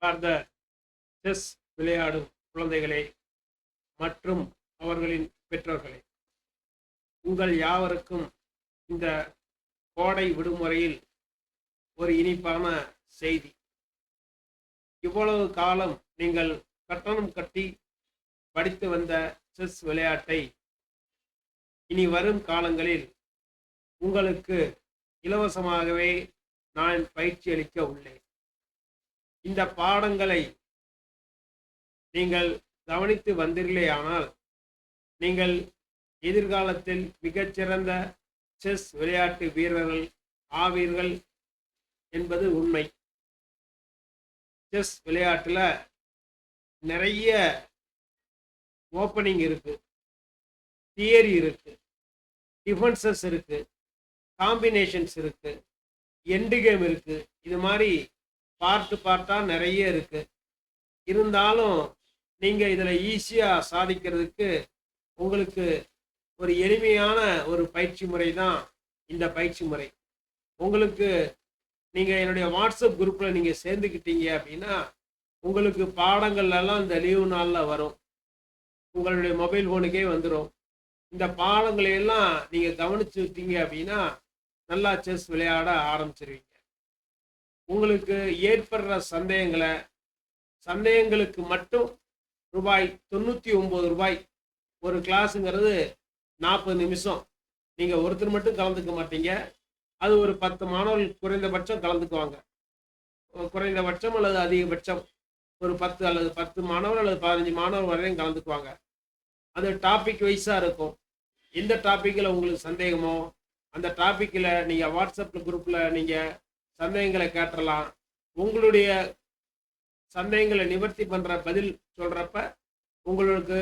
சார்ந்த செஸ் விளையாடும் குழந்தைகளே மற்றும் அவர்களின் பெற்றோர்களே, உங்கள் யாவருக்கும் இந்த கோடை விடுமுறையில் ஒரு இனிப்பான செய்தி. இவ்வளவு காலம் நீங்கள் கட்டணம் கட்டி படித்து வந்த செஸ் விளையாட்டை இனி வரும் காலங்களில் உங்களுக்கு இலவசமாகவே நான் பயிற்சி அளிக்க உள்ளேன். இந்த பாடங்களை நீங்கள் கவனித்து வந்தீர்களேயானால் நீங்கள் எதிர்காலத்தில் மிகச்சிறந்த செஸ் விளையாட்டு வீரர்கள் ஆவீர்கள் என்பது உண்மை. செஸ் விளையாட்டில் நிறைய ஓப்பனிங் இருக்கு, தியரி இருக்கு, டிஃபென்சஸ் இருக்கு, காம்பினேஷன்ஸ் இருக்கு, எண்டு கேம் இருக்கு. இது மாதிரி பார்ட்டாக நிறைய இருக்கு. இருந்தாலும் நீங்கள் இதில் ஈஸியாக சாதிக்கிறதுக்கு உங்களுக்கு ஒரு எளிமையான ஒரு பயிற்சி முறை தான் இந்த பயிற்சி முறை. உங்களுக்கு நீங்கள் என்னுடைய வாட்ஸ்அப் குரூப்பில் நீங்கள் சேர்ந்துக்கிட்டீங்க அப்படின்னா உங்களுக்கு பாடங்கள்லாம் இந்த லீவு நாளில் வரும், உங்களுடைய மொபைல் ஃபோனுக்கே வந்துடும். இந்த பாடங்களையெல்லாம் நீங்கள் கவனிச்சு விட்டீங்க அப்படின்னா நல்லா செஸ் விளையாட ஆரம்பிச்சிருவீங்க. உங்களுக்கு ஏற்படுற சந்தேகங்களுக்கு மட்டும் ரூபாய் 99 ஒரு கிளாஸுங்கிறது 40 நிமிஷம். நீங்கள் ஒருத்தர் மட்டும் கலந்துக்க மாட்டீங்க, அது ஒரு 10 மாணவர்கள் குறைந்தபட்சம் கலந்துக்குவாங்க. குறைந்தபட்சம் அல்லது அதிகபட்சம் ஒரு 10 அல்லது 10 மாணவர் அல்லது 15 மாணவர் வரையும் கலந்துக்குவாங்க. அது டாபிக் வைஸாக இருக்கும். எந்த டாப்பிக்கில் உங்களுக்கு சந்தேகமோ அந்த டாப்பிக்கில் நீங்கள் வாட்ஸ்அப் குரூப்பில் நீங்கள் சந்தேகங்களை கேட்டுடலாம். உங்களுடைய சந்தேகங்களை நிவர்த்தி பண்ணுற பதில் சொல்கிறப்ப உங்களுக்கு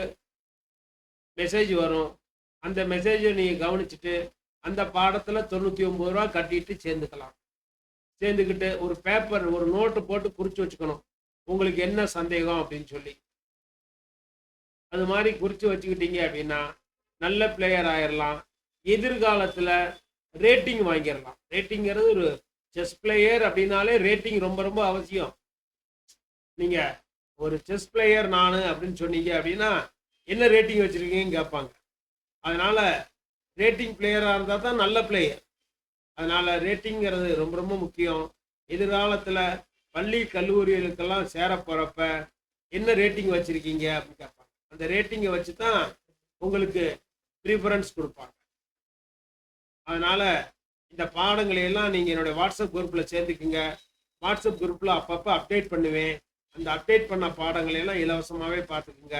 மெசேஜ் வரும். அந்த மெசேஜை நீங்கள் கவனிச்சுட்டு அந்த பாடத்தில் 99 கட்டிட்டு சேர்ந்துக்கிட்டு ஒரு பேப்பர் ஒரு நோட்டு போட்டு குறித்து வச்சுக்கணும் உங்களுக்கு என்ன சந்தேகம் அப்படின்னு சொல்லி. அது மாதிரி குறித்து வச்சுக்கிட்டீங்க அப்படின்னா நல்ல பிளேயர் ஆயிடலாம். எதிர்காலத்தில் ரேட்டிங் வாங்கிடலாம். ரேட்டிங்கிறது ஒரு செஸ் பிளேயர் அப்படின்னாலே ரேட்டிங் ரொம்ப ரொம்ப அவசியம். நீங்கள் ஒரு செஸ் பிளேயர் நான் அப்படின்னு சொன்னீங்க அப்படின்னா என்ன ரேட்டிங் வச்சுருக்கீங்கன்னு கேட்பாங்க. அதனால் ரேட்டிங் பிளேயராக இருந்தால் தான் நல்ல பிளேயர். அதனால் ரேட்டிங்கிறது ரொம்ப ரொம்ப முக்கியம். எதிர்காலத்தில் பள்ளி கல்லூரிகளுக்கெல்லாம் சேர போகிறப்ப என்ன ரேட்டிங் வச்சுருக்கீங்க அப்படின்னு கேட்பாங்க. அந்த ரேட்டிங்கை வச்சு தான் உங்களுக்கு ப்ரிஃபரன்ஸ் கொடுப்பாங்க. அதனால் இந்த பாடங்களையெல்லாம் நீங்கள் என்னுடைய வாட்ஸ்அப் குரூப்பில் சேர்ந்துக்குங்க. வாட்ஸ்அப் குரூப்பில் அப்பப்போ அப்டேட் பண்ணுவேன். அந்த அப்டேட் பண்ண பாடங்களையெல்லாம் இலவசமாகவே பார்த்துக்குங்க.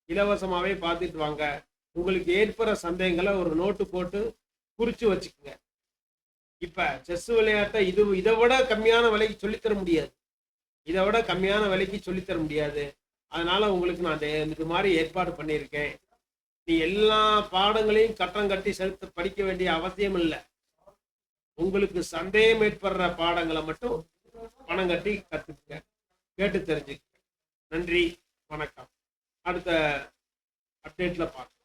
இலவசமாகவே பார்த்துட்டு வாங்க. உங்களுக்கு ஏற்படுற சந்தேகங்களை ஒரு நோட்டு போட்டு குறித்து வச்சுக்கோங்க. இப்போ செஸ் விளையாட்டை இதை விட கம்மியான விலைக்கு சொல்லித்தர முடியாது. அதனால் உங்களுக்கு நான் இது மாதிரி ஏற்பாடு பண்ணியிருக்கேன். நீ எல்லா பாடங்களையும் கட்டணம் கட்டி செலுத்த படிக்க வேண்டிய அவசியம் இல்லை. உங்களுக்கு சந்தேகம் ஏற்படுற பாடங்களை மட்டும் பணம் கட்டி கற்றுக்குங்க, கேட்டு தெரிஞ்சுக்க. நன்றி, வணக்கம். அடுத்த அப்டேட்டில் பார்க்கலாம்.